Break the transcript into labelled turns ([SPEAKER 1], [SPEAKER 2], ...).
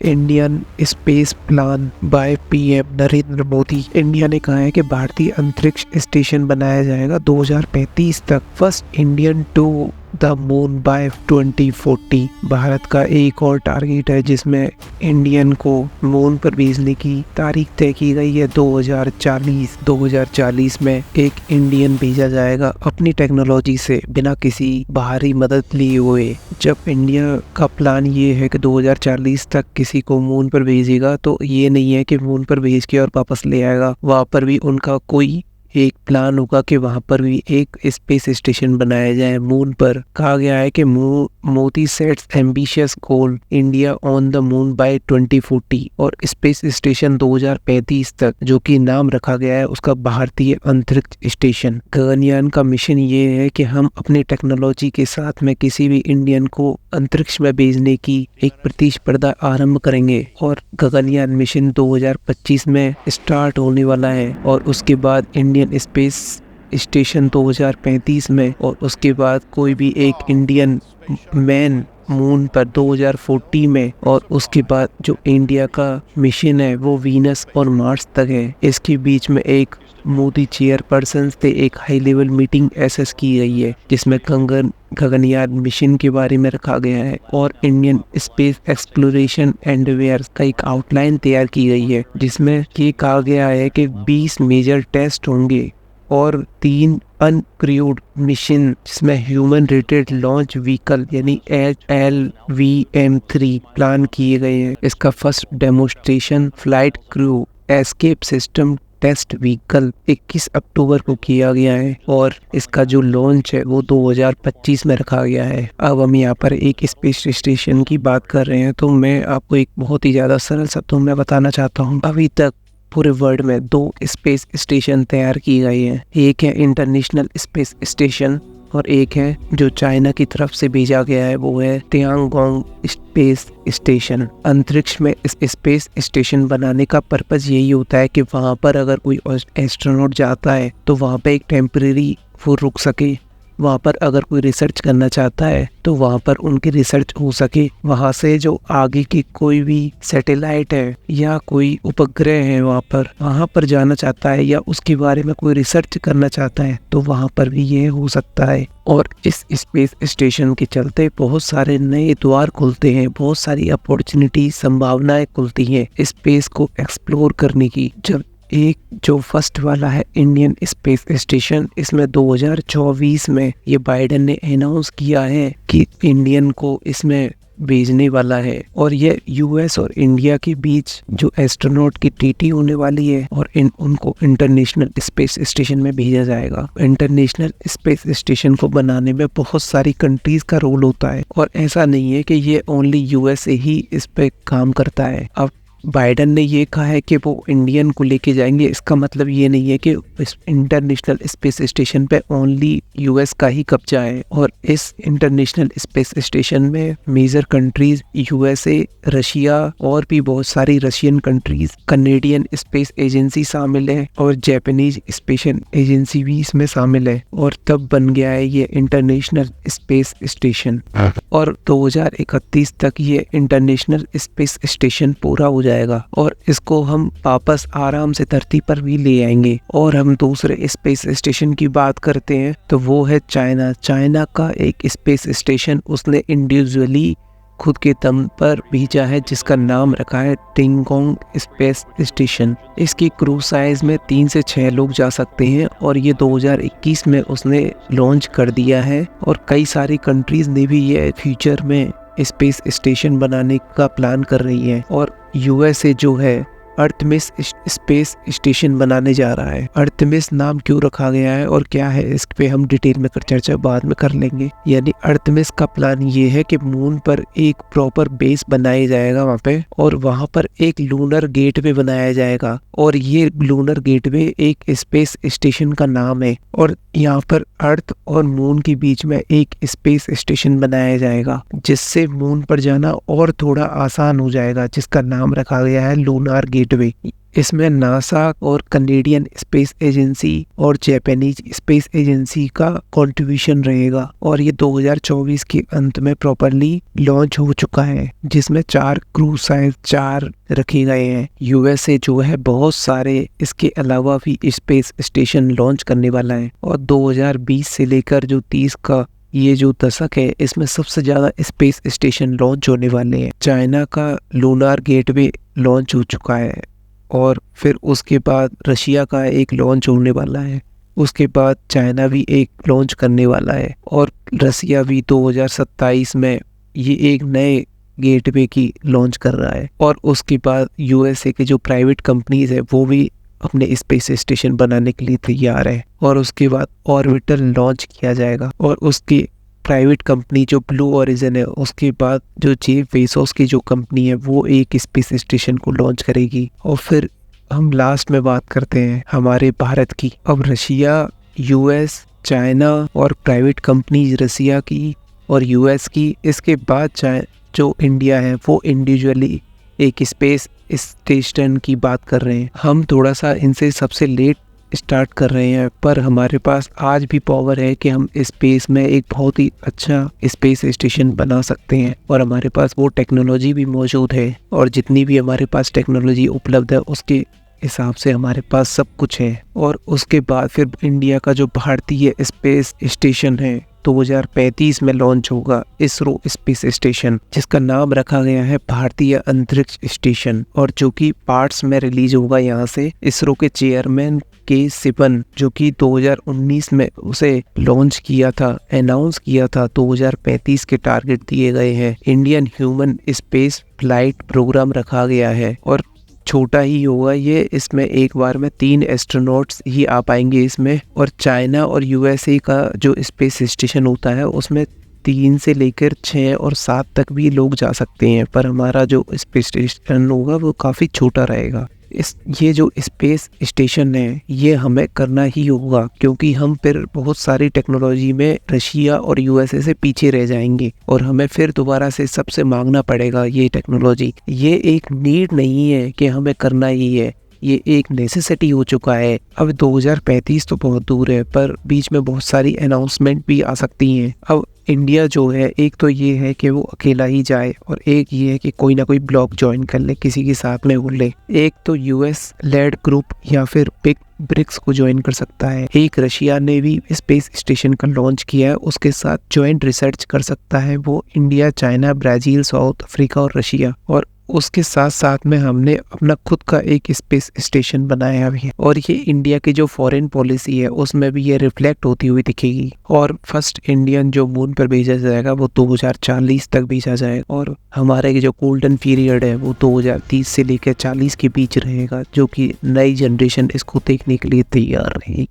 [SPEAKER 1] Indian space plan by PM Narendra Modi. India ने कहा है कि भारतीय अंतरिक्ष स्टेशन बनाया जाएगा 2035 तक। First Indian to the moon by 2040। Bharat का एक और टारगेट है जिसमें इंडियन को मून पर भेजने की तारीख तय की गई है 2040। 2040 में एक इंडियन भेजा जाएगा अपनी टेक्नोलॉजी से, बिना किसी बाहरी मदद लिए हुए। जब इंडिया का प्लान ये है कि 2040 तक किसी को मून पर भेजेगा, तो ये नहीं है कि मून पर भेज के और वापस ले आएगा। वहाँ पर भी उनका कोई एक प्लान होगा कि वहां पर भी एक स्पेस स्टेशन बनाया जाए। मून पर कहा गया है कि Modi sets ambitious goal India on the moon by 2040 और स्पेस स्टेशन 2035 तक, जो कि नाम रखा गया है उसका भारतीय अंतरिक्ष स्टेशन। गगनयान का मिशन ये है कि हम अपनी टेक्नोलॉजी के साथ में किसी भी इंडियन को अंतरिक्ष में भेजने की एक प्रतिस्पर्धा आरंभ करेंगे और गगनयान मिशन 2025 में स्टार्ट होने वाला है और उसके बाद इंडियन स्पेस स्टेशन 2035 में, और उसके बाद कोई भी एक इंडियन मैन मून पर 2040 में, और उसके बाद जो इंडिया का मिशन है वो वीनस और मार्स तक है। इसके बीच में एक मोदी चेयरपर्सन से एक हाई लेवल मीटिंग एसेस की गई है जिसमें गगनयान मिशन के बारे में रखा गया है और Indian space exploration endeavours का एक आउटलाइन तैयार की गई है, जिसमें ये कहा गया है कि 20 मेजर टेस्ट होंगे और 3 अनक्रूड मिशन जिसमें ह्यूमन रेटेड लॉन्च व्हीकल यानी HLVM-3 प्लान किए गए हैं। इसका first demonstration flight crew escape system test vehicle 21 अक्टूबर को किया गया है और इसका जो लॉन्च है वो 2025 में रखा गया है। अब हम यहाँ पर एक स्पेस स्टेशन की बात कर रहे हैं, तो मैं आपको एक बहुत ही ज़्यादा सरल शब्दों में बताना चाहता हूँ। अभी तक पूरे वर्ल्ड में 2 स्पेस स्टेशन तैयार किए गए हैं। एक है इंटरनेशनल स्पेस स्टेशन और एक है जो चाइना की तरफ से भेजा गया है, वो है तियांगोंग स्पेस स्टेशन। अंतरिक्ष में इस स्पेस स्टेशन बनाने का पर्पस यही होता है कि वहाँ पर अगर कोई एस्ट्रोनॉट जाता है तो वहाँ पे एक टेम्परेरी वो रुक सके। वहाँ पर अगर कोई रिसर्च करना चाहता है तो वहाँ पर उनकी रिसर्च हो सके। वहाँ से जो आगे की कोई भी सैटेलाइट है या कोई उपग्रह है वहाँ पर जाना चाहता है या उसके बारे में कोई रिसर्च करना चाहता है तो वहाँ पर भी ये हो सकता है। और इस स्पेस स्टेशन के चलते बहुत सारे नए द्वार खुलते हैं, बहुत सारी अपॉर्चुनिटी संभावनाएं खुलती हैं स्पेस को एक्सप्लोर करने की। जब एक जो फर्स्ट वाला है इंडियन स्पेस स्टेशन, इसमें 2024 में ये बाइडेन ने अनाउंस किया है कि इंडियन को इसमें भेजने वाला है और ये यूएस और इंडिया के बीच जो एस्ट्रोनॉट की ट्रीटी होने वाली है और उनको इंटरनेशनल स्पेस स्टेशन में भेजा जाएगा। इंटरनेशनल स्पेस स्टेशन को बनाने में बहुत सारी कंट्रीज का रोल होता है और ऐसा नहीं है कि ये ओनली यूएसए ही इस पे काम करता है। अब बाइडेन ने ये कहा है कि वो इंडियन को लेके जाएंगे, इसका मतलब ये नहीं है कि इस इंटरनेशनल स्पेस स्टेशन पे ओनली यूएस का ही कब्जा है। और इस इंटरनेशनल स्पेस स्टेशन में मेजर कंट्रीज यूएसए, रशिया और भी बहुत सारी Russian countries, Canadian space agency शामिल है और जापानीज स्पेस एजेंसी भी इसमें शामिल है और तब बन गया है ये इंटरनेशनल स्पेस स्टेशन। और 2031 तक ये इंटरनेशनल स्पेस स्टेशन पूरा हो जाएगा और इसको हम वापस आराम से धरती पर भी ले आएंगे। और हम दूसरे स्पेस स्टेशन की बात करते हैं तो वो है चाइना का एक स्पेस स्टेशन उसने इंडिविजुअली खुद के दम पर भेजा है जिसका नाम रखा है टियांगोंग स्पेस स्टेशन। इसकी क्रू साइज में 3 से 6 लोग जा सकते हैं और ये 2021 में उसने लॉन्च कर दिया है और कई सारी कंट्रीज ने भी ये फ्यूचर में स्पेस स्टेशन बनाने का प्लान कर रही है। और यूएसए जो है अर्थमिस स्पेस स्टेशन बनाने जा रहा है। अर्थमिस नाम क्यों रखा गया है और क्या है इस पे हम डिटेल में चर्चा बाद में कर लेंगे। यानी अर्थमिस का प्लान ये है कि मून पर एक प्रॉपर बेस बनाया जाएगा वहाँ पे और वहाँ पर एक लूनर गेटवे बनाया जाएगा और ये लूनर गेटवे एक स्पेस स्टेशन का नाम है और यहाँ पर अर्थ और मून के बीच में एक स्पेस स्टेशन बनाया जाएगा जिससे मून पर जाना और थोड़ा आसान हो जाएगा, जिसका नाम रखा गया है लूनर गेटवे। इसमें नासा और कनेडियन स्पेस एजेंसी और जापानीज स्पेस एजेंसी का कंट्रीब्यूशन रहेगा और ये 2024 के अंत में प्रॉपरली लॉन्च हो चुका है, जिसमें 4 क्रू साइज 4 रखे गए हैं। यूएसए जो है बहुत सारे इसके अलावा भी स्पेस स्टेशन लॉन्च करने वाला है और 2020 से लेकर जो 30 का ये जो दशक है इसमें सबसे ज्यादा स्पेस स्टेशन लॉन्च होने वाले हैं। चाइना का लूनार गेटवे लॉन्च हो चुका है और फिर उसके बाद रशिया का एक लॉन्च होने वाला है, उसके बाद चाइना भी एक लॉन्च करने वाला है और रशिया भी 2027 में ये एक नए गेटवे की लॉन्च कर रहा है। और उसके बाद यूएसए के जो प्राइवेट कंपनीज है वो भी अपने स्पेस स्टेशन बनाने के लिए तैयार है और उसके बाद ऑर्बिटर लॉन्च किया जाएगा और उसकी प्राइवेट कंपनी जो ब्लू ओरिजिन है, उसके बाद जो जेफ बेजोस की जो कंपनी है वो एक स्पेस स्टेशन को लॉन्च करेगी। और फिर हम लास्ट में बात करते हैं हमारे भारत की। अब रशिया, यूएस, चाइना और प्राइवेट कंपनीज रशिया की और यूएस की, इसके बाद जो इंडिया है वो इंडिविजुअली एक स्पेस स्टेशन की बात कर रहे हैं। हम थोड़ा सा इनसे सबसे लेट स्टार्ट कर रहे हैं, पर हमारे पास आज भी पावर है कि हम स्पेस में एक बहुत ही अच्छा स्पेस स्टेशन बना सकते हैं और हमारे पास वो टेक्नोलॉजी भी मौजूद है और जितनी भी हमारे पास टेक्नोलॉजी उपलब्ध है उसके हिसाब से हमारे पास सब कुछ है। और उसके बाद फिर इंडिया का जो भारतीय स्पेस स्टेशन है 2035 में लॉन्च होगा इसरो स्पेस स्टेशन, जिसका नाम रखा गया है भारतीय अंतरिक्ष स्टेशन और जो कि पार्ट्स में रिलीज होगा यहाँ से। इसरो के चेयरमैन के सिवन जो कि 2019 में उसे लॉन्च किया था, अनाउंस किया था, 2035 के टारगेट दिए गए हैं। Indian human space flight programme रखा गया है और छोटा ही होगा ये, इसमें एक बार में 3 एस्ट्रोनॉट्स ही आ पाएंगे इसमें। और चाइना और यूएसए का जो स्पेस स्टेशन होता है उसमें 3 से लेकर 6 और 7 तक भी लोग जा सकते हैं, पर हमारा जो स्पेस स्टेशन होगा वो काफ़ी छोटा रहेगा। ये जो स्पेस स्टेशन है ये हमें करना ही होगा क्योंकि हम फिर बहुत सारी टेक्नोलॉजी में रशिया और यूएसए से पीछे रह जाएंगे और हमें फिर दोबारा से सबसे मांगना पड़ेगा ये टेक्नोलॉजी। ये एक नीड नहीं है कि हमें करना ही है, ये एक नेसेसिटी हो चुका है। अब 2035 तो बहुत दूर है, पर बीच में बहुत सारी अनाउंसमेंट भी आ सकती हैं। अब इंडिया जो है, एक तो ये है कि वो अकेला ही जाए और एक ये है कि कोई ना कोई ब्लॉक ज्वाइन कर ले, किसी के साथ में हो ले। एक तो यूएस लेड ग्रुप या फिर बिग ब्रिक्स को ज्वाइन कर सकता है। एक रशिया ने भी स्पेस स्टेशन का लॉन्च किया है, उसके साथ ज्वाइंट रिसर्च कर सकता है वो India, China, Brazil, south Africa और रशिया। और उसके साथ साथ में हमने अपना खुद का एक स्पेस स्टेशन बनाया भी है और ये इंडिया की जो फॉरेन पॉलिसी है उसमें भी ये रिफ्लेक्ट होती हुई दिखेगी। और फर्स्ट इंडियन जो मून पर भेजा जाएगा वो 2040 तक भेजा जाएगा और हमारे जो गोल्डन पीरियड है वो 2030 से लेकर 40 के बीच रहेगा, जो कि नई जनरेशन इसको देखने के लिए तैयार रहेगी।